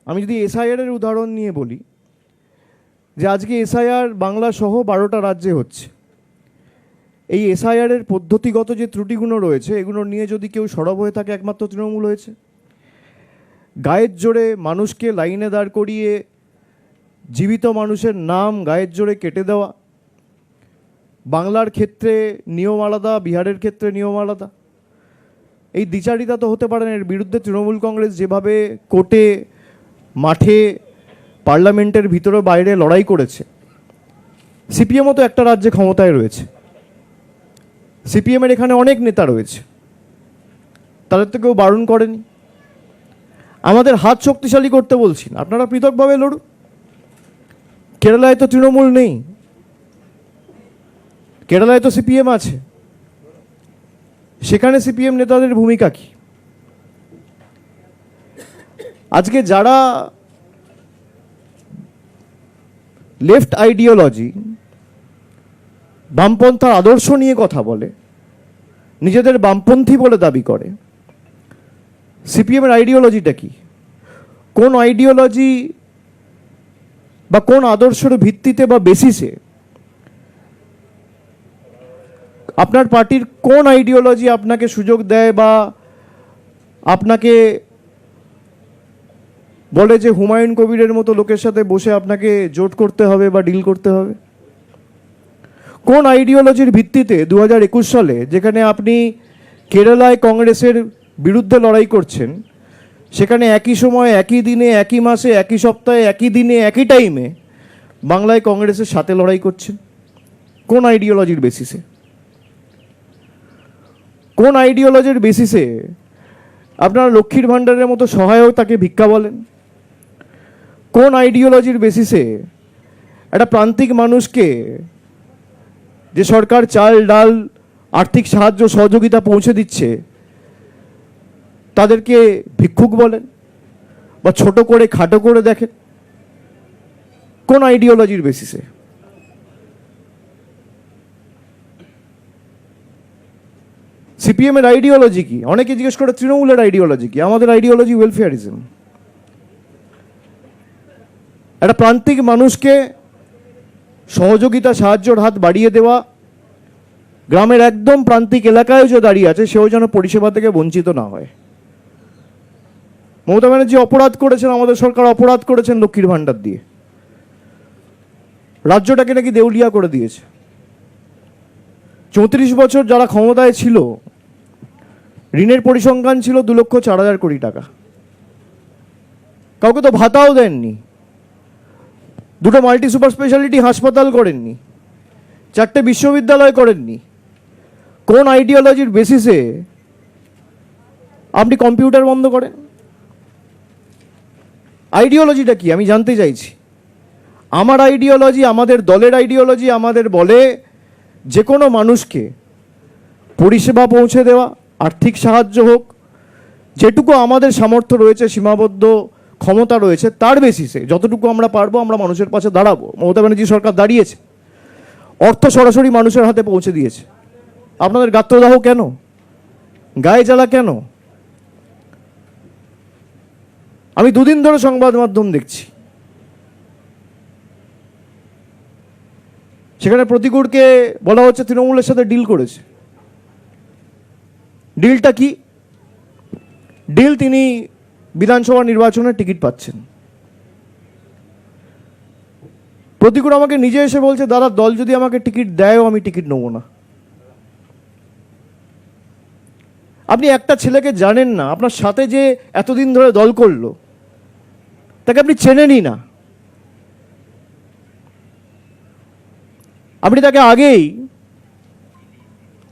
আমি যদি এসআইআর এর উদাহরণ নিয়ে বলি, যে আজকে এসআইআর বাংলা সহ 12টা রাজ্যে হচ্ছে। এই এসআইআর এর পদ্ধতিগত যে ত্রুটিগুলো রয়েছে, এগুলো নিয়ে যদি কেউ সরব হয়ে থাকে, একমাত্র তৃণমূল হয়েছে। গায়ের জোরে মানুষকে লাইনে দাঁড় করিয়ে জীবিত মানুষের নাম গায়ের জোরে কেটে দেওয়া, বাংলার ক্ষেত্রে নিয়ম আলাদা, বিহারের ক্ষেত্রে নিয়ম আলাদা, এই দ্বিচারিতা তো হতে পারে না। এর বিরুদ্ধে তৃণমূল কংগ্রেস যেভাবে কোর্টে, মাঠে, পার্লামেন্টের ভিতরে বাইরে লড়াই করেছে, সিপিএমও তো একটা রাজ্যে ক্ষমতায় রয়েছে, সিপিএমের এখানে অনেক নেতা রয়েছে, তাদের তো কেউ বারণ করেনি। আমাদের হাত শক্তিশালী করতে বলছি না, আপনারা পৃথকভাবে লড়ুন। কেরালায় তো তৃণমূল নেই, কেরালায় তো সিপিএম আছে, সেখানে সিপিএম নেতাদের ভূমিকা কি? আজকে যারা লেফট আইডিওলজি, বামপন্থার আদর্শ নিয়ে কথা বলে, নিজেদের বামপন্থী বলে দাবি করে, সিপিএমের আইডিওলজিটা কি? কোন আইডিওলজি বা কোন আদর্শের ভিত্তিতে বা বেসিসে আপনার পার্টির কোন আইডিওলজি আপনাকে সুযোগ দেয় বা আপনাকে বলে যে হুমায়ুন কবিরের মতো লোকের সাথে বসে আপনাকে জোট করতে হবে বা ডিল করতে হবে? কোন আইডিওলজির ভিত্তিতে 2021 সালে, যেখানে আপনি কেরালায় কংগ্রেসের বিরুদ্ধে লড়াই করছেন, সেখানে একই সময়, একই দিনে, একই মাসে, একই সপ্তাহে, একই দিনে, একই টাইমে বাংলায় কংগ্রেসের সাথে লড়াই করছেন? কোন আইডিওলজির বেসিসে? কোন আইডিওলজির বেসিসে আপনারা লক্ষ্মীর ভাণ্ডারের মতো সহায়তাকে ভিক্ষা বলেন? কোন আইডিওলজির বেসিসে একটা প্রান্তিক মানুষকে যে সরকার চাল, ডাল, আর্থিক সাহায্য, সহযোগিতা পৌঁছে দিচ্ছে, তাদেরকে ভিক্ষুক বলেন বা ছোট করে, খাটো করে দেখেন? কোন আইডিওলজির বেসিসে? সিপিএমের আইডিওলজি কি? অনেকে জিজ্ঞেস করে তৃণমূলের আইডিওলজি কি? আমাদের আইডিওলজি ওয়েলফেয়ারিজম। একটা প্রান্তিক মানুষকে সহযোগিতা, সাহায্যের হাত বাড়িয়ে দেওয়া, গ্রামের একদম প্রান্তিক এলাকায় যে দাঁড়িয়ে আছে, সেও যেন পরিষেবা থেকে বঞ্চিত না হয়। মমতা ব্যানার্জি অপরাধ করেছেন, আমাদের সরকার অপরাধ করেছেন লক্ষ্মীর ভাণ্ডার দিয়ে, রাজ্যটাকে নাকি দেউলিয়া করে দিয়েছে। 34 বছর যারা ক্ষমতায় ছিল, ঋণের পরিসংখ্যান ছিল 2,04,000 কোটি টাকা। কাউকে তো ভাতাও দেননি, 2টো মাল্টি সুপার স্পেশালিটি হাসপাতাল করেননি, 4টে বিশ্ববিদ্যালয় করেননি। কোন আইডিওলজির বেসিসে আপনি কম্পিউটার বন্ধ করেন? আইডিওলজিটা কি আমি জানতে চাইছি। আমার আইডিওলজি, আমাদের দলের আইডিওলজি আমাদের বলে যে কোনো মানুষকে পরিষেবা পৌঁছে দেওয়া, আর্থিক সাহায্য হোক, যেটুকু আমাদের সামর্থ্য রয়েছে, সীমাবদ্ধ ক্ষমতা রয়েছে, তার বেসিসে যতটুকু আমরা পারবো আমরা মানুষের পাশে দাঁড়াবো। মমতা ব্যানার্জি সরকার দাঁড়িয়েছে, অর্থ সরাসরি মানুষের হাতে পৌঁছে দিয়েছে। আপনাদের গাত্রদাহ কেন? গায়ে জ্বালা কেন? আমি 2 দিন ধরে সংবাদ মাধ্যম দেখছি, সেখানে প্রতিকূলকে বলা হচ্ছে তৃণমূলের সাথে ডিল করেছে। ডিলটা কি? ডিল, তিনি বিধানসভা নির্বাচনের টিকিট পাচ্ছেন। প্রতিকূল আমাকে নিজে এসে বলছে, দাদা দল যদি আমাকে টিকিট দেয়ও আমি টিকিট নেব না। আপনি একটা ছেলেকে জানেন না, আপনার সাথে যে এতদিন ধরে দল করলো, তাকে আপনি চেনেনই না। আপনি তাকে আগেই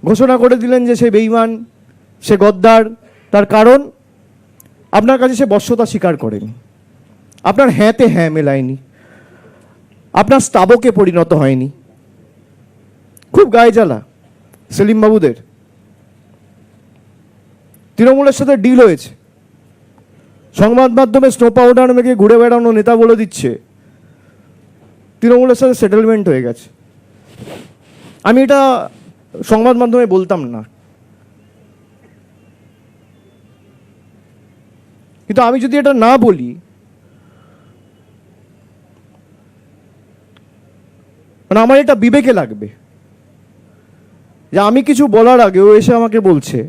ঘোষণা করে দিলেন যে সে বেঈমান, সে গদ্দার। তার কারণ আপনার কাছে সে বশ্যতা স্বীকার করেনি, আপনার হ্যাঁতে হ্যাঁ মেলায়নি, আপনার স্তাবকে পরিণত হয়নি। খুব গায়ে জ্বালা, সেলিম বাবুদের তৃণমূলের সাথে ডিল হয়েছে। সংবাদ মাধ্যমে স্নো পাউডার মেখে ঘুরে বেড়ানো নেতা বলে দিচ্ছে তৃণমূলের সাথে সেটেলমেন্ট হয়ে গেছে। আমি এটা সংবাদ মাধ্যমে বলতাম না, কিন্তু আমি যদি এটা না বলি, মানে আমার এটা বিবেকে লাগবে যে আমি কিছু বলার আগে ও এসে আমাকে বলছে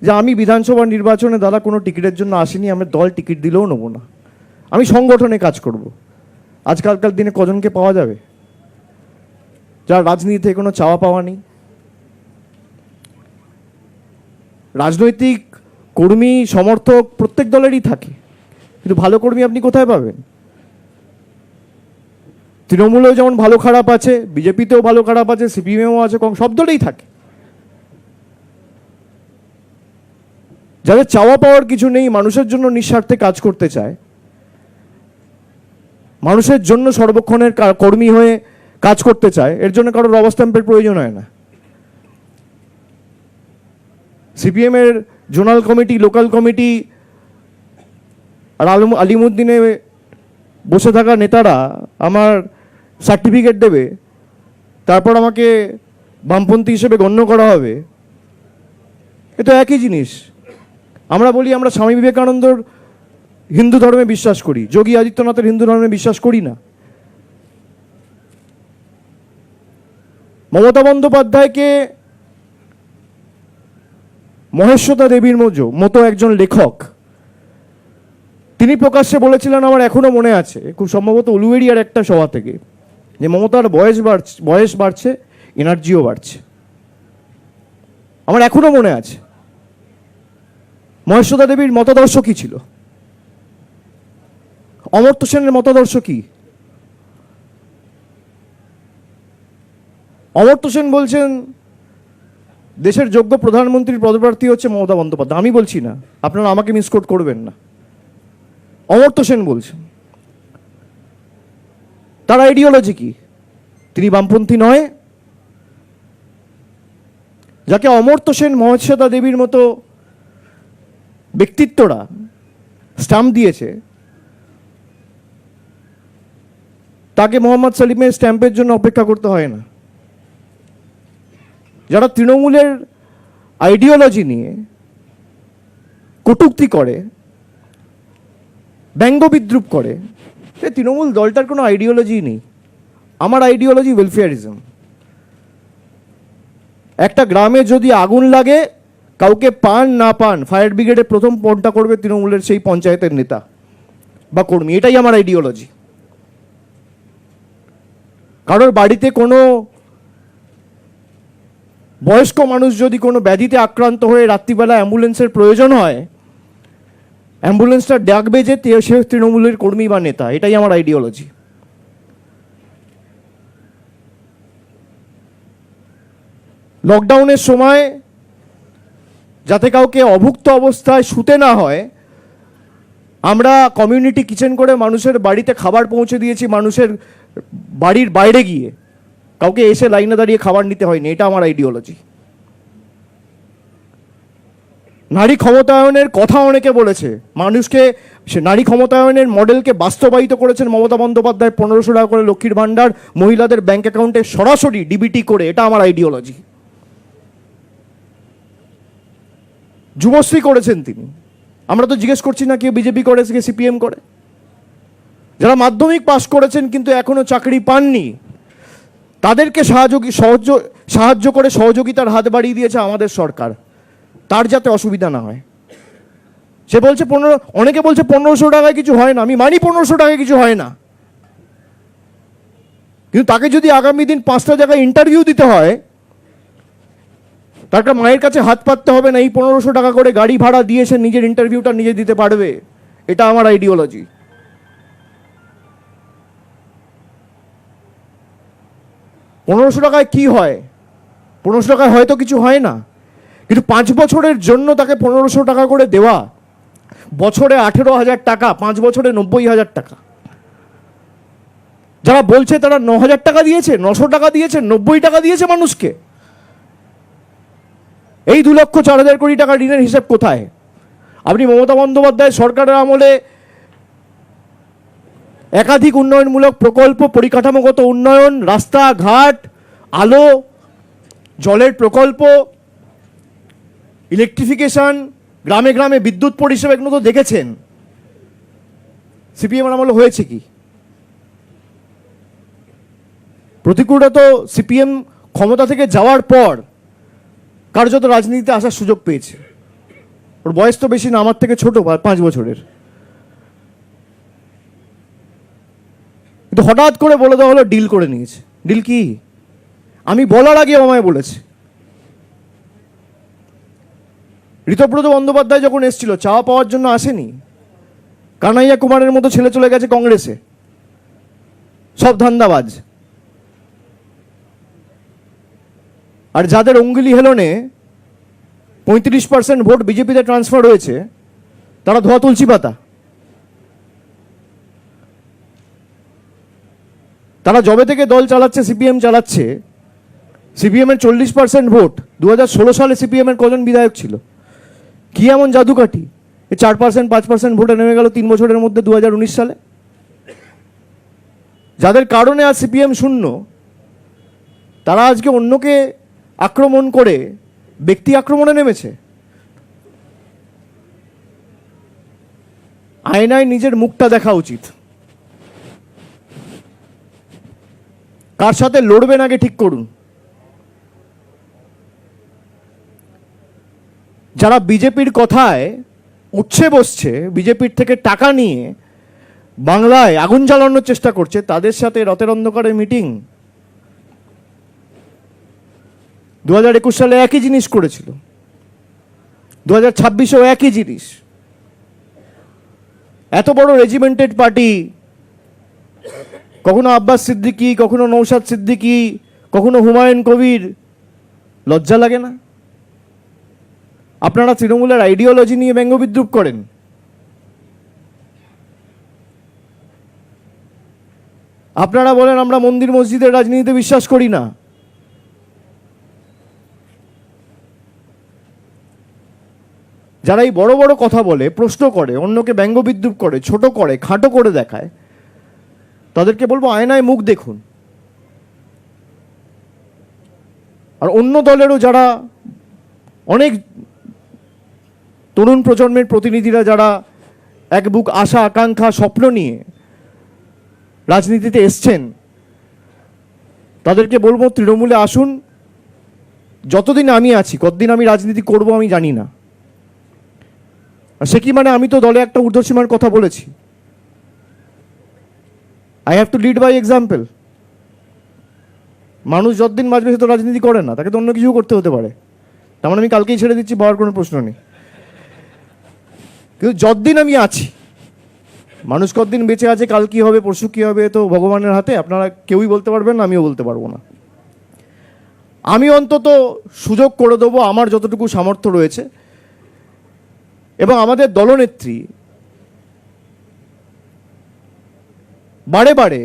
যে আমি বিধানসভা নির্বাচনে দাদা কোনো টিকিটের জন্য আসিনি, আমি দল টিকিট দিলেও নেবো না, আমি সংগঠনে কাজ করব। আজকালকার দিনে কজনকে পাওয়া যাবে যার রাজনীতিতে কোনো চাওয়া পাওয়া নেই? রাজনৈতিক কর্মী সমর্থক প্রত্যেক দলেরই থাকে, কিন্তু ভালো কর্মী আপনি কোথায় পাবেন? তৃণমূলেও যেমন ভালো খারাপ আছে, বিজেপিতেও ভালো খারাপ আছে, সিপিএমও আছে, সব দলেই থাকে। যাদের চাওয়া পাওয়ার কিছু নেই, মানুষের জন্য নিঃস্বার্থে কাজ করতে চায়, মানুষের জন্য সর্বক্ষণের কর্মী হয়ে কাজ করতে চায়, এর জন্য কারোর রবার স্ট্যাম্পের প্রয়োজন হয় না। সিপিএম এর জোনাল কমিটি, লোকাল কমিটি আর আলিমুদ্দিনে বসে থাকা নেতারা আমার সার্টিফিকেট দেবে, তারপর আমাকে বামপন্থী হিসেবে গণ্য করা হবে, এ তো একই জিনিস। আমরা বলি আমরা স্বামী বিবেকানন্দর হিন্দু ধর্মে বিশ্বাস করি, যোগী আদিত্যনাথের হিন্দু ধর্মে বিশ্বাস করি না। মমতা বন্দ্যোপাধ্যায়কে মহেশ্বতা দেবীর মতো একজন লেখক, তিনি প্রকাশ্যে বলেছিলেন, আমার এখনো মনে আছে, খুব সম্ভবত উলুবেড়িয়ার একটা সভা থেকে, যে মমতার বয়স বাড়ছে, এনার্জিও বাড়ছে। আমার এখনো মনে আছে। মহেশ্বতা দেবীর মতাদর্শ কি ছিল? অমর্ত্য সেনের মতাদর্শ কি? অমর্ত্য সেন বলছেন দেশের যোগ্য প্রধানমন্ত্রীর পদপ্রার্থী হচ্ছে মমতা বন্দ্যোপাধ্যায়। আমি বলছি না, আপনারা আমাকে মিসকোট করবেন না, অমর্ত্য সেন বলছেন। তার আইডিওলজি কি? তিনি বামপন্থী নয়? যাকে অমর্ত্য সেন, মহেশ্বতা দেবীর মতো ব্যক্তিত্বরা স্ট্যাম্প দিয়েছে, তাকে মোহাম্মদ সেলিমের স্ট্যাম্পের জন্য অপেক্ষা করতে হয় না। যারা তৃণমূলের আইডিওলজি নিয়ে কটূক্তি করে, ব্যঙ্গ বিদ্রুপ করে, সে তৃণমূল দলটার কোনো আইডিওলজি নেই। আমার আইডিওলজি ওয়েলফেয়ারিজম। একটা গ্রামে যদি আগুন লাগে, কাউকে পান না পান, ফায়ার ব্রিগেডে প্রথম ফোনটা করবে তৃণমূলের সেই পঞ্চায়েতের নেতা বা কর্মী। এটাই আমার আইডিওলজি। কারোর বাড়িতে কোনো বয়স্ক মানুষ যদি কোনো ব্যাধিতে আক্রান্ত হয়ে রাত্রিবেলা অ্যাম্বুলেন্সের প্রয়োজন হয়, অ্যাম্বুলেন্সটা ডাকবে যে সে তৃণমূলের কর্মী বা নেতা। এটাই আমার আইডিওলজি। লকডাউনের সময় যাতে কাউকে অভুক্ত অবস্থায় শুতে না হয়, আমরা কমিউনিটি কিচেন করে মানুষের বাড়িতে খাবার পৌঁছে দিয়েছি, মানুষের বাড়ির বাইরে গিয়ে, কাউকে এসে লাইনে দাঁড়িয়ে খাবার নিতে হয়নি। এটা আমার আইডিওলজি। নারী ক্ষমতায়নের কথা অনেকে বলেছে, মানুষকে সে নারী ক্ষমতায়নের মডেলকে বাস্তবায়িত করেছেন মমতা বন্দ্যোপাধ্যায়। 1500 টাকা করে লক্ষ্মীর ভাণ্ডার মহিলাদের ব্যাংক অ্যাকাউন্টে সরাসরি ডিবিটি করে, এটা আমার আইডিওলজি। যুবশ্রী করেছেন তিনি। আমরা তো জিজ্ঞেস করছি না কে বিজেপি করে, কে সিপিএম করে। যারা মাধ্যমিক পাশ করেছেন কিন্তু এখনো চাকরি পাননি, তাদেরকে সাহায্য করে সহযোগিতার হাত বাড়িয়ে দিয়েছে আমাদের সরকার, তার যাতে অসুবিধা না হয়। সে বলছে অনেকে বলছে 1500 টাকায় কিছু হয় না। আমি মানি 1500 টাকায় কিছু হয় না, কিন্তু তাকে যদি আগামী দিন 5টা জায়গায় ইন্টারভিউ দিতে হয়, তার মায়ের কাছে হাত পাততে হবে না, এই 1500 টাকা করে গাড়ি ভাড়া দিয়ে সে নিজের ইন্টারভিউটা নিজে দিতে পারবে। এটা আমার আইডিওলজি। পনেরোশো টাকায় কি হয়? 1500 টাকায় হয়তো কিছু হয় না, কিন্তু 5 বছরের জন্য তাকে 1500 টাকা করে দেওয়া, বছরে 18,000 টাকা, 5 বছরে 90,000 টাকা। যারা বলছে তারা 9,000 টাকা দিয়েছে, 900 টাকা দিয়েছে, 90 টাকা দিয়েছে মানুষকে। এই 2,04,000 কোটি টাকা ঋণের হিসাব কোথায়? আপনি মমতা বন্দ্যোপাধ্যায় সরকারের আমলে একাধিক উন্নয়নমূলক প্রকল্প, পরিকাঠামোগত উন্নয়ন, রাস্তাঘাট, আলো, জলের প্রকল্প, ইলেকট্রিফিকেশন, গ্রামে গ্রামে বিদ্যুৎ পরিষেবা, এগুলো তো দেখেছেন। সিপিএম আমলে হয়েছে কি? প্রতিকূলতা তো সিপিএম ক্ষমতা থেকে যাওয়ার পর কার্যত রাজনীতিতে আসার সুযোগ পেয়েছে। ওর বয়স তো বেশি না, আমার থেকে ছোট, 5 বছরের। কিন্তু হঠাৎ করে বলে দেওয়া হলো ডিল করে নিয়েছে। ডিল কি? আমি বলার আগে আমায় বলেছে। ঋতব্রত বন্দ্যোপাধ্যায় যখন এসেছিল, চাওয়া পাওয়ার জন্য আসেনি। কানাইয়া কুমারের মতো ছেলে চলে গেছে কংগ্রেসে, সব ধান্দাবাজ। আর যাদের অঙ্গুলি হেলনে 35% ভোট বিজেপিতে ট্রান্সফার হয়েছে, তারা ধোয়া তুলসী পাতা। তারা যবে থেকে দল চালাচ্ছে, সিপিএম চালাচ্ছে, সিপিএম এর 40% ভোট। 2016 সালে সিপিএম এর কজন বিধায়ক ছিল? কি এমন জাদুকাঠি 4%, 5% ভোটে নেমে গেল 3 বছরের মধ্যে 2019 সালে? যাদের কারণে আজ সিপিএম শূন্য, তারা আজকে অন্যকে আক্রমণ করে ব্যক্তি আক্রমণে নেমেছে। আয়নায় নিজের মুখটা দেখা উচিত। কার সাথে লড়বেন আগে ঠিক করুন। যারা বিজেপির কথায় উঠছে বসছে, বিজেপির থেকে টাকা নিয়ে বাংলায় আগুন জ্বালানোর চেষ্টা করছে, তাদের সাথে রথের অন্ধকারে মিটিং। 2021 সালে একই জিনিস করেছিল, 2026-এও একই জিনিস। এত বড় রেজিমেন্টেড পার্টি, কখনো আব্বাস সিদ্দিকী, কখনো নৌশাদ সিদ্দিকী, কখনো হুমায়ুন কবির, লজ্জা লাগে না? আপনারা তৃণমূলের আইডিওলজি নিয়ে ব্যঙ্গ বিদ্রুপ করেন। আপনারা বলেন আমরা মন্দির মসজিদের রাজনীতিতে বিশ্বাস করি না। যারা এই বড় বড় কথা বলে, প্রশ্ন করে, অন্যকে ব্যঙ্গ বিদ্রুপ করে, ছোট করে, খাটো করে দেখায়, তাদেরকে বলবো আয়নায় মুখ দেখুন। আর অন্য দলেরও যারা, অনেক তরুণ প্রজন্মের প্রতিনিধিরা যারা এক বুক আশা, আকাঙ্ক্ষা, স্বপ্ন নিয়ে রাজনীতিতে এসছেন, তাদেরকে বলবো তৃণমূলে আসুন। যতদিন আমি আছি, কতদিন আমি রাজনীতি করব আমি জানি না। আর সে কি মানে? আমি তো দলে একটা ঊর্ধ্বসীমার কথা বলেছি। I have to lead by example. মানুষ যতদিন বাঁচবে সে তো রাজনীতি করে না, তাকে তো অন্য কিছু করতে হতে পারে। তার মানে আমি কালকেই ছেড়ে দিচ্ছি, পাওয়ার কোনো প্রশ্ন নেই। কিন্তু যতদিন আমি আছি, মানুষ কতদিন বেঁচে আছে, কাল কি হবে, পরশু কি হবে, তো ভগবানের হাতে। আপনারা কেউই বলতে পারবেন না, আমিও বলতে পারবো না। আমি অন্তত সুযোগ করে দেবো আমার যতটুকু সামর্থ্য রয়েছে। এবং আমাদের দলনেত্রী বারে বারে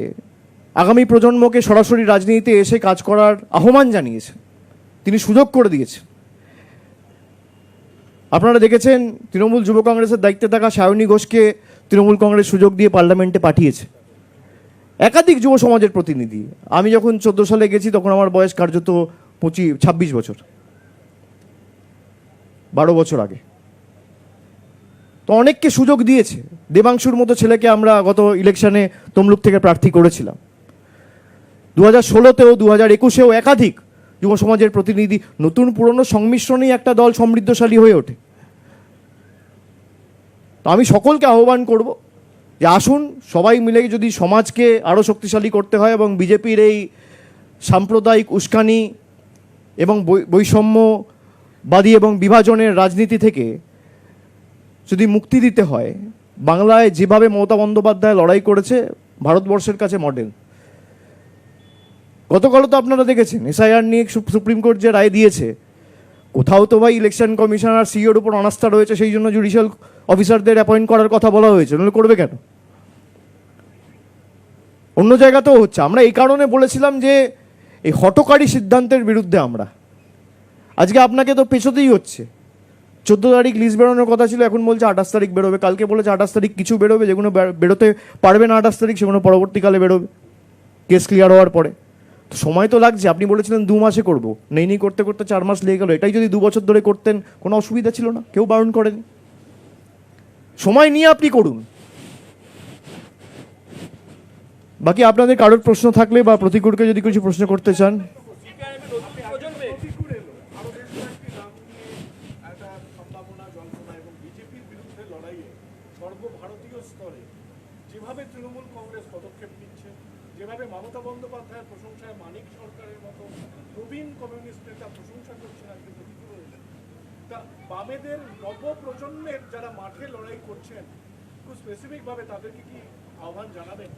আগামী প্রজন্মকে সরাসরি রাজনীতিতে এসে কাজ করার আহ্বান জানিয়েছে, তিনি সুযোগ করে দিয়েছেন। আপনারা দেখেছেন তৃণমূল যুব কংগ্রেসের দায়িত্বে থাকা সায়নী ঘোষকে তৃণমূল কংগ্রেস সুযোগ দিয়ে পার্লামেন্টে পাঠিয়েছে। একাধিক যুব সমাজের প্রতিনিধি। আমি যখন 14 সালে গেছি তখন আমার বয়স কার্যত 26 বছর, 12 বছর আগে। তো অনেককে সুযোগ দিয়েছে। দেবাংশুর মতো ছেলেকে আমরা গত ইলেকশনে তমলুক থেকে প্রার্থী করেছিলাম। 2016-তেও 2021-এও একাধিক যুব সমাজের প্রতিনিধি। নতুন পুরনো সংমিশ্রণেই একটা দল সমৃদ্ধশালী হয়ে ওঠে। তো আমি সকলকে আহ্বান করব যে আসুন, সবাই মিলে যদি সমাজকে আরও শক্তিশালী করতে হয় এবং বিজেপির এই সাম্প্রদায়িক উস্কানি এবং বৈষম্যবাদী এবং বিভাজনের রাজনীতি থেকে যদি মুক্তি দিতে হয়, বাংলায় যেভাবে মমতা বন্দ্যোপাধ্যায় লড়াই করেছে, ভারতবর্ষের কাছে মডেল। গতকাল তো আপনারা দেখেছেন এসআইআর নিয়ে সুপ্রিম কোর্ট যে রায় দিয়েছে, কোথাও তো ভাই ইলেকশন কমিশন আর সিইওর উপর অনাস্থা রয়েছে, সেই জন্য জুডিশিয়াল অফিসারদের অ্যাপয়েন্ট করার কথা বলা হয়েছে। নাহলে করবে কেন? অন্য জায়গাতেও হচ্ছে। আমরা এই কারণে বলেছিলাম যে এই হঠকারী সিদ্ধান্তের বিরুদ্ধে আমরা। আজকে আপনাকে তো পেছোতেই হচ্ছে। 14 তারিখ লিস্ট বেরোনোর কথা ছিল, এখন বলছে 28 তারিখ বেরোবে। কালকে বলেছে 28 তারিখ কিছু বেরোবে, যেগুলো বেরোতে পারবে না 28 তারিখ সেগুলো পরবর্তীকালে বেরোবে কেস ক্লিয়ার হওয়ার পরে। তো সময় তো লাগছে। আপনি বলেছিলেন 2 মাসে করবো, নেই করতে করতে 4 মাস লেগে গেল। এটাই যদি 2 বছর ধরে করতেন কোনো অসুবিধা ছিল না, কেউ বারণ করেনি। সময় নিয়ে আপনি করুন। বাকি আপনাদের কারোর প্রশ্ন থাকলে বা প্রতিকূলকে যদি কিছু প্রশ্ন করতে চান। সর্বভারতীয় স্তরে যেভাবে তৃণমূল কংগ্রেস পদক্ষেপ নিচ্ছে, যেভাবে মমতা বন্দ্যোপাধ্যায়ের প্রশংসায় মানিক সরকারের মতো প্রবীণ কমিউনিস্ট নেতা প্রশংসা করছেন, আজকে প্রতিকূল হলেন, তা বামেদের নবপ্রজন্মের যারা মাঠে লড়াই করছেন, খুব স্পেসিফিকভাবে তাদেরকে কি আহ্বান জানাবেন?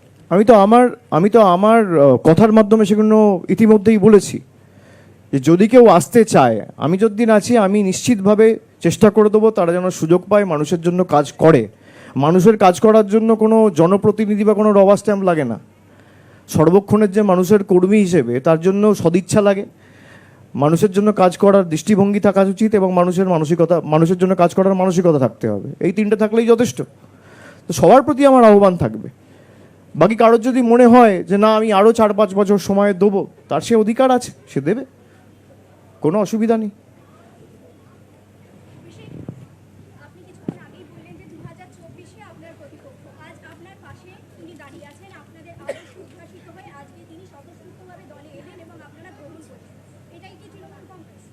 আমি তো আমার কথার মাধ্যমে সেগুলো ইতিমধ্যেই বলেছি যে যদি কেউ আসতে চায়, আমি যতদিন আছি আমি নিশ্চিতভাবে চেষ্টা করে দেবো তারা যেন সুযোগ পায়, মানুষের জন্য কাজ করে। মানুষের কাজ করার জন্য কোনো জনপ্রতিনিধি বা কোনো রবার স্ট্যাম্প লাগে না। সর্বক্ষণের যে মানুষের কর্মী হিসেবে তার জন্য সদিচ্ছা লাগে, মানুষের জন্য কাজ করার দৃষ্টিভঙ্গি থাকা উচিত, এবং মানুষের জন্য কাজ করার মানসিকতা থাকতে হবে। এই তিনটে থাকলেই যথেষ্ট। তো সবার প্রতি আমার আহ্বান থাকবে। বাকি কারোর যদি মনে হয় যে না আমি আরও 4-5 বছর সময় দেবো, তার সে অধিকার আছে, সে দেবে, কোনো অসুবিধা নেই। আপনি কিছুক্ষণ আগেই বললেন যে 2024-এ আপনার প্রতিপক্ষ আজ আপনার পাশে তিনি দাঁড়িয়ে আছেন, আপনাদের আদর্শ উদ্ভাসিত হয়ে আজকে তিনি স্বতঃস্ফূর্তভাবে দলে এলেন এবং আপনারা গ্রহণ করছেন। এটাই কি তৃণমূল কংগ্রেস?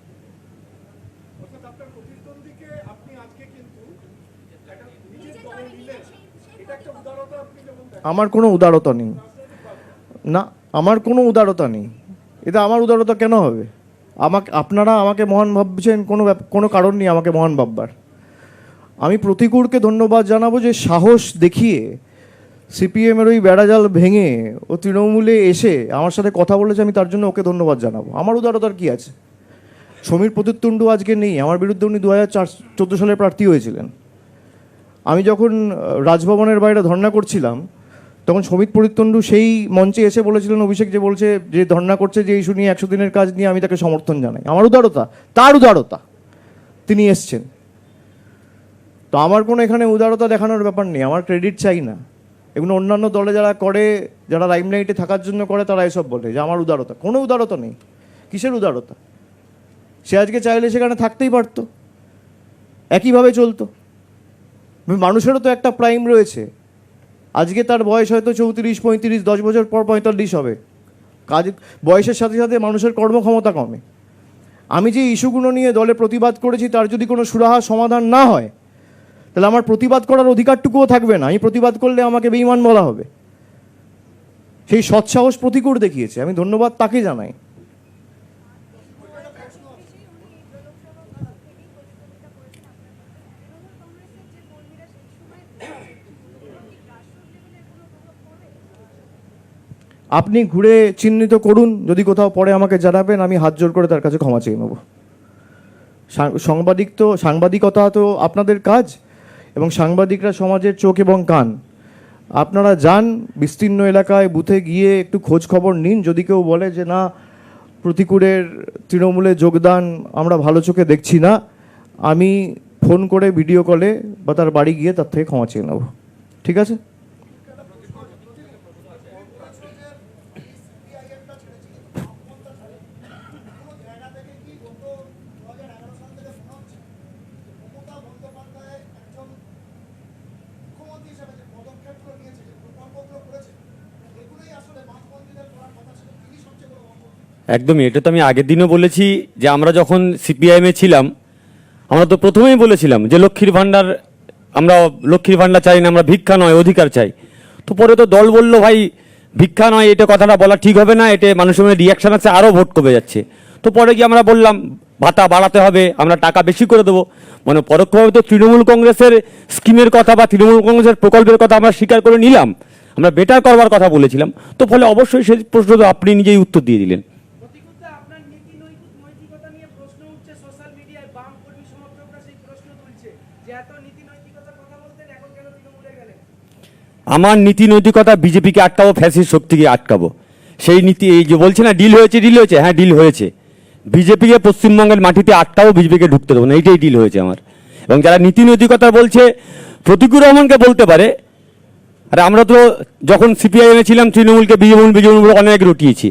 অর্থাৎ আপনার প্রতিদ্বন্দ্বীকে আপনি আজকে কিন্তু একটা নিজের দলে নিলেন, এটা একটা উদারতা আপনি যেমন দেখেন। আমার কোনো উদারতা নেই, না আমার কোনো উদারতা নেই। এটা আমার উদারতা কেন হবে? আপনারা আমাকে মহান ভাবছেন, কোনো কারণ নেই আমাকে মহান ভাববার। আমি প্রতিকূলকে ধন্যবাদ জানাবো যে সাহস দেখিয়ে সিপিএমের ওই বেড়াজাল ভেঙে ও তৃণমূলে এসে আমার সাথে কথা বলেছে, আমি তার জন্য ওকে ধন্যবাদ জানাবো। আমার উদারতার কি আছে? সমীর প্রতিতুণ্ডু আজকে নেই, আমার বিরুদ্ধে উনি 2014 সালে প্রার্থী হয়েছিলেন। আমি যখন রাজভবনের বাইরে ধর্ণা করছিলাম তখন সমীর প্রতিতুণ্ডু সেই মঞ্চে এসে বলেছিলেন অভিষেক যে বলছে যে ধর্ণা করছে যে ইস্যু নিয়ে 100 দিনের কাজ নিয়ে, আমি তাকে সমর্থন জানাই। আমার উদারতা, তার উদারতা, তিনি এসছেন। তো আমার কোনো এখানে উদারতা দেখানোর ব্যাপার নেই, আমার ক্রেডিট চাই না। এগুলো অন্যান্য দলে যারা করে, যারা লাইমলাইটে থাকার জন্য করে, তারা এসব বলে যে আমার উদারতা। কোনো উদারতা নেই। কিসের উদারতা? সে আজকে চাইলে সেখানে থাকতেই পারতো, একইভাবে চলতো। মানুষেরও তো একটা প্রাইম রয়েছে। আজকে তার বয়স হয়তো 34-35, 10 বছর পর 45 হবে। কাজ বয়সের সাথে সাথে মানুষের কর্মক্ষমতা কমে। আমি যে ইস্যুগুলো নিয়ে দলে প্রতিবাদ করেছি তার যদি কোনো সুরাহা সমাধান না হয়, তাহলে আমার প্রতিবাদ করার অধিকারটুকুও থাকবে না। আমি প্রতিবাদ করলে আমাকে বেঈমান বলা হবে। সেই সৎসাহস প্রতিকূল দেখিয়েছে, আমি ধন্যবাদ তাকে জানাই। আপনি ঘুরে চিহ্নিত করুন, যদি কোথাও পড়ে আমাকে জানাবেন, আমি হাত জোর করে তার কাছে ক্ষমা চেয়ে নেব। সাংবাদিকতা তো আপনাদের কাজ, এবং সাংবাদিকরা সমাজের চোখ এবং কান। আপনারা যান বিস্তীর্ণ এলাকায়, বুথে গিয়ে একটু খোঁজ খবর নিন। যদি কেউ বলে যে না প্রতিকূলের তৃণমূলে যোগদান আমরা ভালো চোখে দেখছি না, আমি ফোন করে ভিডিও কলে বা তার বাড়ি গিয়ে তার থেকে ক্ষমা চেয়ে নেব। ঠিক আছে? একদমই, এটা তো আমি আগের দিনও বলেছি যে আমরা যখন সিপিআইএমে ছিলাম আমরা তো প্রথমেই বলেছিলাম যে লক্ষ্মীর ভাণ্ডার, আমরা লক্ষ্মীর ভাণ্ডার চাই না, আমরা ভিক্ষা নয় অধিকার চাই। তো পরে তো দল বলল ভাই ভিক্ষা নয়, এটা কথাটা বলা ঠিক হবে না, এটা মানুষের মধ্যে রিয়াকশন আছে, আরও ভোট কমে যাচ্ছে। তো পরে গিয়ে আমরা বললাম ভাতা বাড়াতে হবে, আমরা টাকা বেশি করে দেবো। মানে পরোক্ষভাবে তো তৃণমূল কংগ্রেসের স্কিমের কথা বা তৃণমূল কংগ্রেসের প্রকল্পের কথা আমরা স্বীকার করে নিলাম, আমরা বেটার করবার কথা বলেছিলাম। তো ফলে অবশ্যই সেই প্রশ্ন তো আপনি নিজেই উত্তর দিয়ে দিলেন। আপনার নীতি নৈতিকতা নিয়ে প্রশ্ন উঠছে সোশ্যাল মিডিয়ায়, বাম কর্মী সমর্থকরা সেই প্রশ্ন তুলছে যে এত নীতি নৈতিকতার কথা বলতেন, এখন কেন তৃণমূলে গেলেন? আমার নীতি নৈতিকতা বিজেপিকে আটকাবো, ফ্যাসিস্ট শক্তিকে আটকাবো, সেই নীতি। এই যে বলছে না ডিল হয়েছে, হ্যাঁ ডিল হয়েছে। বিজেপিকে পশ্চিমবঙ্গের মাটিতে আটকাবো, বিজেপিকে ঢুকতে দেবো না, এইটাই ডিল হয়েছে আমার। এবং যারা নীতি নৈতিকতা বলছে, প্রতিকুর রহমানকে বলতে পারে, আরে আমরা তো যখন সিপিআইএমে ছিলাম তৃণমূলকে বিজেপি অনেক রটিয়েছি।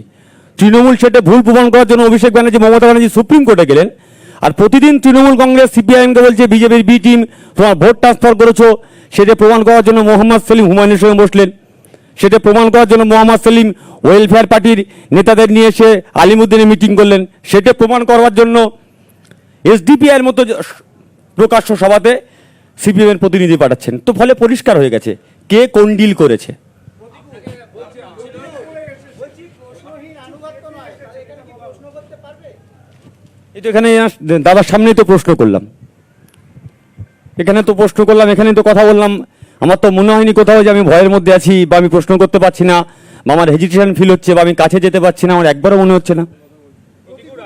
তৃণমূল সেটা ভুল প্রমাণ করার জন্য অভিষেক ব্যানার্জি, মমতা ব্যানার্জি সুপ্রিম কোর্টে গেলেন। আর প্রতিদিন তৃণমূল কংগ্রেস সিপিআইএমকে বলছে বিজেপির বি টিম, তোমার ভোট ট্রান্সফার করেছো, সেটা প্রমাণ করার জন্য মোহাম্মদ সেলিম হুমায়ুনের সঙ্গে বসলেন। সেটা প্রমাণ করার জন্য মোহাম্মদ সেলিম ওয়েলফেয়ার পার্টির নেতাদের নিয়ে এসে আলিমুদ্দিনে মিটিং করলেন। সেটা প্রমাণ করার জন্য এসডিপিআইয়ের মতো প্রকাশ্য সভাতে সিপিএমের প্রতিনিধি পাঠাচ্ছেন। তো ফলে পরিষ্কার হয়ে গেছে কে কোন ডিল করেছে। এই তো এখানে দাদার সামনেই তো প্রশ্ন করলাম, এখানে তো কথা বললাম। আমার তো মনে হয়নি কোথাও যে আমি ভয়ের মধ্যে আছি, বা আমি প্রশ্ন করতে পারছি না, বা আমার হেজিটেশন ফিল হচ্ছে, বা আমি কাছে যেতে পারছি না, আমার একবারও মনে হচ্ছে না।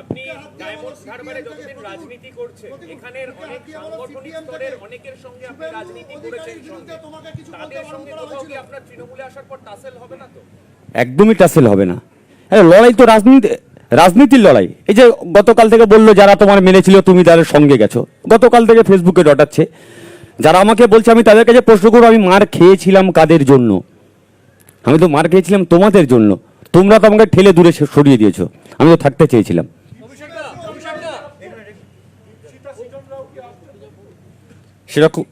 আপনি ডায়মন্ড হারবারে যতদিন রাজনীতি করছেন, এখানের অনেক সাংগঠনিক স্তরের অনেকের সঙ্গে আপনি রাজনীতি করেছেন, তাদের সঙ্গে কোথাও কি আপনার তৃণমূলে আসার পর টাসেল হবে না তো? একদমই টাসেল হবে না। আরে লড়াই তো রাজনীতির লড়াই। এই যে গতকাল থেকে বললো যারা তোমার মেরেছিল তুমি তাদের সঙ্গে গেছো, গতকাল থেকে ফেসবুকে ডটাচ্ছে। যারা আমাকে বলছে, আমি তাদের কাছে প্রশ্ন করবো, আমি মার খেয়েছিলাম কাদের জন্য? আমি তো মার খেয়েছিলাম তোমাদের জন্য। তোমরা তো আমাকে ঠেলে দূরে সরিয়ে দিয়েছো, আমি তো থাকতে চেয়েছিলাম। সেরকম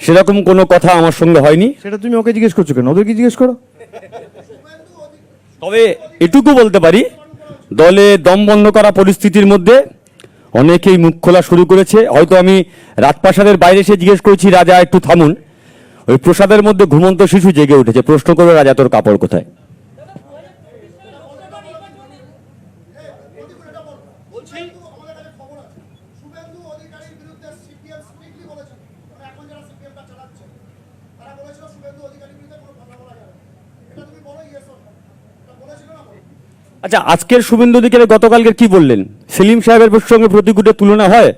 সেরকম কোনো কথা আমার সঙ্গে হয়নি। সেটা তুমি ওকে জিজ্ঞেস করছো কেন? ওদেরকে জিজ্ঞেস করো। তবে এটুকু বলতে পারি, দলে দম বন্ধ করা পরিস্থিতির মধ্যে অনেকেই মুখ খোলা শুরু করেছে। হয়তো আমি রাজপ্রাসাদের বাইরে এসে জিজ্ঞেস করেছি, রাজা একটু থামুন। ওই প্রসাদের মধ্যে ঘুমন্ত শিশু জেগে উঠেছে, প্রশ্ন করবে রাজা তোর কাপড় কোথায়। আচ্ছা, আজকের শুভেন্দু অধিকারী গতকালকে কি বললেন? সেলিম সাহেবের সঙ্গে প্রতিকূটের তুলনা হয়?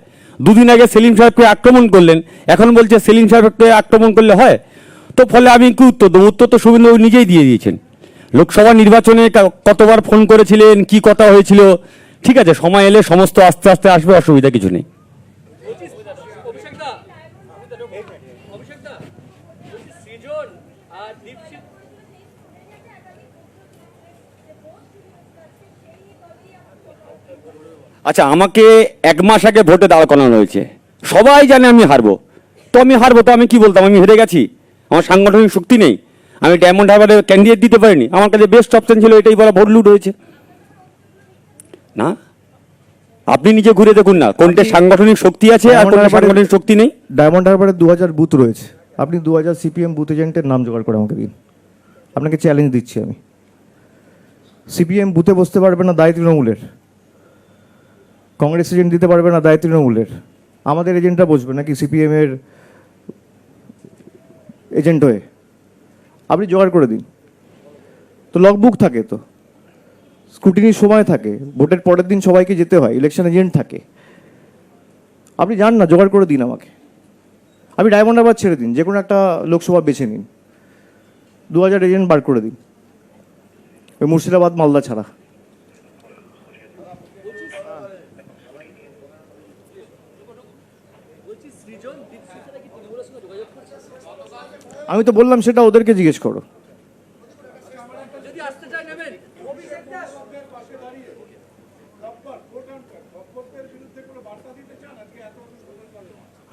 দুদিন আগে সেলিম সাহেবকে আক্রমণ করলেন, এখন বলছে সেলিম সাহেবকে আক্রমণ করলে হয়? তো ফলে আমি কি উত্তর দেবো? উত্তর তো শুভেন্দু নিজেই দিয়ে দিয়েছেন। লোকসভা নির্বাচনে কতবার ফোন করেছিলেন, কি কথা হয়েছিল, ঠিক আছে, সময় এলে সমস্ত আস্তে আস্তে আসবে, অসুবিধা কিছু নেই। সৃজন আর দীপশিখ আচ্ছা, আমাকে 1 মাস আগে ভোটে দাঁড় করানো হয়েছে, সবাই জানে আমি হারবো। তো আমি হারবো, তো আমি কি বলতাম? আমি হেরে গেছি, আমার সাংগঠনিক শক্তি নেই, আমি ডায়মন্ড হারবারে ক্যান্ডিডেট দিতে পারিনি, আমার কাছে বেস্ট অপশন ছিল এটাই বলা, ভোট লুট হয়েছে না? আপনি নিজে ঘুরে দেখুন না, কোনটা সাংগঠনিক শক্তি আছে আর কোনটা সাংগঠনিক শক্তি নেই। ডায়মন্ড হারবারে 2000 বুথ রয়েছে, আপনি 2000 সিপিএম বুথ এজেন্টের নাম জোগাড় করে আমাকে দিন। আপনাকে চ্যালেঞ্জ দিচ্ছি আমি। সিপিএম বুথে বসতে পারবে না, দায় তৃণমূলের। কংগ্রেস এজেন্ট দিতে পারবে না, দায় তৃণমূলের। আমাদের এজেন্টরা বসবে নাকি সিপিএম এর এজেন্ট হয়ে? আপনি জোগাড় করে দিন। তো লগবুক থাকে, তো স্ক্রুটিনির সময় থাকে, ভোটের পরের দিন সবাইকে যেতে হয়, ইলেকশন এজেন্ট থাকে। আপনি যান না, জোগাড় করে দিন আমাকে। আপনি ডায়মন্ড হারবার ছেড়ে দিন, যে কোনো একটা লোকসভা বেছে নিন, 2000 এজেন্ট বার করে দিন, ওই মুর্শিদাবাদ মালদা ছাড়া। আমি তো বললাম সেটা ওদেরকে জিজ্ঞেস করো।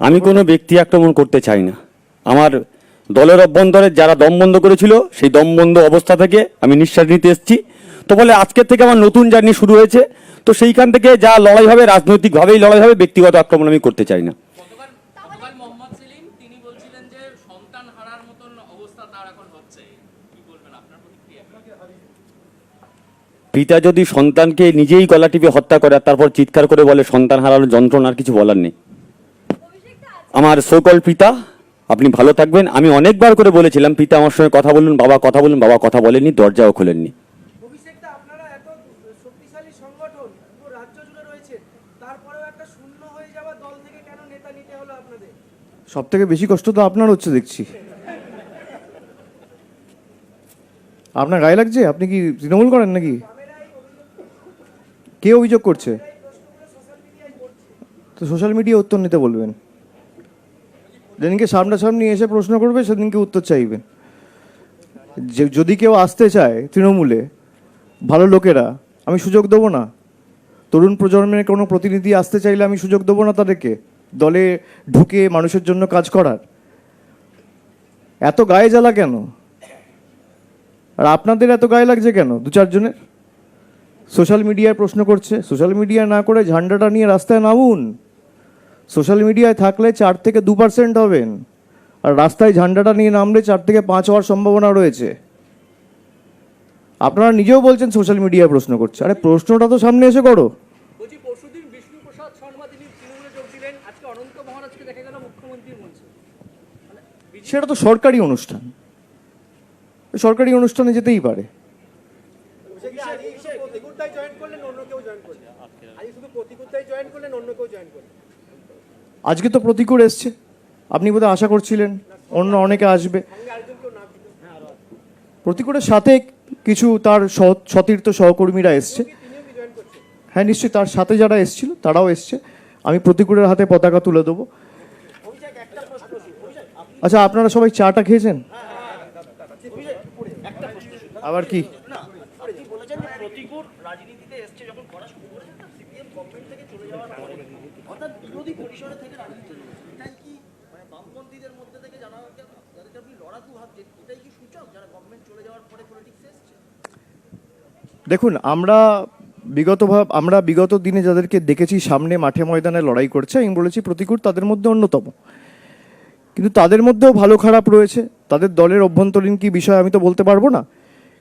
আমি কোনো ব্যক্তি আক্রমণ করতে চাই না। আমার দলের অভ্যন্তরে যারা দম বন্ধ করেছিল, সেই দম বন্ধ অবস্থা থেকে আমি নিঃশ্বাস নিতে এসেছি। তো বলে আজকের থেকে আমার নতুন জার্নি শুরু হয়েছে। তো সেইখান থেকে যা লড়াই হবে, রাজনৈতিকভাবেই লড়াই হবে, ব্যক্তিগত আক্রমণ আমি করতে চাই না। গতকাল মোহাম্মদ সেলিম তিনি বলছিলেন যে সন্তান হারার মতন অবস্থা তার এখন হচ্ছে, কি বলবেন আপনার প্রতিক্রিয়া? পিতা যদি সন্তানকে নিজেই গলা টিপে হত্যা করে আর তারপর চিৎকার করে বলে সন্তান হারানোর যন্ত্রণার কিছু বলার নেই। আমার সোকল পিতা, আপনি ভালো থাকবেন। আমি অনেকবার করে বলেছিলাম পিতা আমার সঙ্গে কথা বলুন, বাবা কথা বলুন, বাবা কথা বলেননি, দরজাও খোলেননি। অভিষেকদা, আপনারা এত শক্তিশালী সংগঠন পুরো রাজ্য জুড়ে রয়েছে, তারপরেও একটা শূন্য হয়ে যাওয়া দল থেকে কেন নেতা নিতে হলো আপনাদের? সব থেকে বেশি কষ্ট তো আপনার হচ্ছে দেখছি। আপনার গায়ে লাগছে? আপনি কি তৃণমূল করেন নাকি? কে অভিযোগ করছে? তো সোশ্যাল মিডিয়া উত্তর নিতে বলবেন। যেদিনকে সামনাসামনি এসে প্রশ্ন করবে সেদিনকে উত্তর চাইবেন। যদি কেউ আসতে চায় তৃণমূলে, ভালো লোকেরা, আমি সুযোগ দেবো না? তরুণ প্রজন্মের কোনো প্রতিনিধি আসতে চাইলে আমি সুযোগ দেবো না তাদেরকে দলে ঢুকে মানুষের জন্য কাজ করার? এত গায়ে জ্বালা কেন? আর আপনাদের এত গায়ে লাগছে কেন দু চারজনের? সোশ্যাল মিডিয়ায় প্রশ্ন করছে, সোশ্যাল মিডিয়া না করে ঝান্ডাটা নিয়ে রাস্তায় নামুন। সোশ্যাল মিডিয়ায় থাকলে 4 থেকে 2% হবেন, আর রাস্তায় ঝান্ডাটা নিয়ে নামলে 4 থেকে 5 হওয়ার সম্ভাবনা রয়েছে। আপনারা নিজেও বলছেন সোশ্যাল মিডিয়ায় প্রশ্ন করছে, আরে প্রশ্নটা তো সামনে এসে করো। বলছি পরশুদিন বিষ্ণুপ্রসাদ শর্মা তিনি তৃণমূলে যোগ দিলেন, আজকে অনন্ত মহারাজকে দেখা গেল মুখ্যমন্ত্রীর মঞ্চে। সেটা তো সরকারি অনুষ্ঠান, সরকারি অনুষ্ঠানে যেতেই পারে। প্রতিকুরটাই জয়েন করলেন, অন্য কেউ জয়েন করলেন? আজ শুধু প্রতিকুরটাই জয়েন করলেন, অন্য কেউ জয়েন করলেন? আজকে তো প্রতিকূল এসছে, আপনি বোধহয় আশা করছিলেন অন্য অনেকে আসবে। প্রতিকূলের সাথে কিছু তার সতীর্থ সহকর্মীরা এসছে। হ্যাঁ নিশ্চয়ই, তার সাথে যারা এসছিল তারাও এসছে। আমি প্রতিকূলের হাতে পতাকা তুলে দেবো। আচ্ছা, আপনারা সবাই চাটা খেয়েছেন? আবার কি? দেখুন, আমরা বিগত দিনে যাদেরকে দেখেছি সামনে মাঠে ময়দানে লড়াই করছে, আমি বলেছি প্রতিকূল তাদের মধ্যে অন্যতম। কিন্তু তাদের মধ্যেও ভালো খারাপ রয়েছে, তাদের দলের অভ্যন্তরীণ কি বিষয় আমি তো বলতে পারবো না।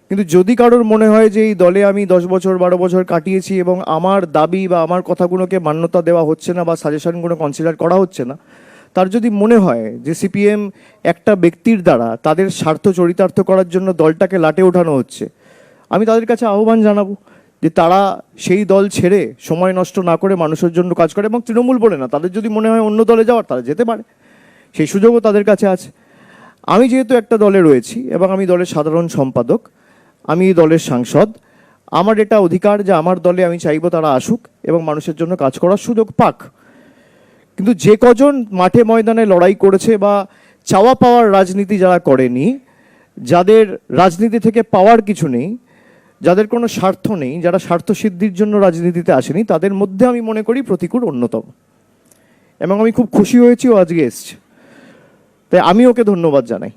কিন্তু যদি কারোর মনে হয় যে এই দলে আমি 10 বছর 12 বছর কাটিয়েছি এবং আমার দাবি বা আমার কথাগুলোকে মান্যতা দেওয়া হচ্ছে না বা সাজেশনগুলো কনসিডার করা হচ্ছে না, তার যদি মনে হয় যে সিপিএম একটা ব্যক্তির দ্বারা তাদের স্বার্থ চরিতার্থ করার জন্য দলটাকে লাটে ওঠানো হচ্ছে, আমি তাদের কাছে আহ্বান জানাবো যে তারা সেই দল ছেড়ে সময় নষ্ট না করে মানুষের জন্য কাজ করে। এবং তৃণমূল বলে না, তাদের যদি মনে হয় অন্য দলে যাওয়ার, তারা যেতে পারে, সেই সুযোগও তাদের কাছে আছে। আমি যেহেতু একটা দলে রয়েছি এবং আমি দলের সাধারণ সম্পাদক, আমি এই দলের সাংসদ, আমার এটা অধিকার যে আমার দলে আমি চাইবো তারা আসুক এবং মানুষের জন্য কাজ করার সুযোগ পাক। কিন্তু যে কজন মাঠে ময়দানে লড়াই করেছে বা চাওয়া পাওয়ার রাজনীতি যারা করেনি, যাদের রাজনীতি থেকে পাওয়ার কিছু নেই, যাদের কোনো স্বার্থ নেই, যারা স্বার্থ সিদ্ধির জন্য রাজনীতিতে আসেনি, তাদের মধ্যে আমি মনে করি প্রতিকূল অন্যতম। এবং আমি খুব খুশি হয়েছি ও আজকে এসছে, তাই আমি ওকে ধন্যবাদ জানাই।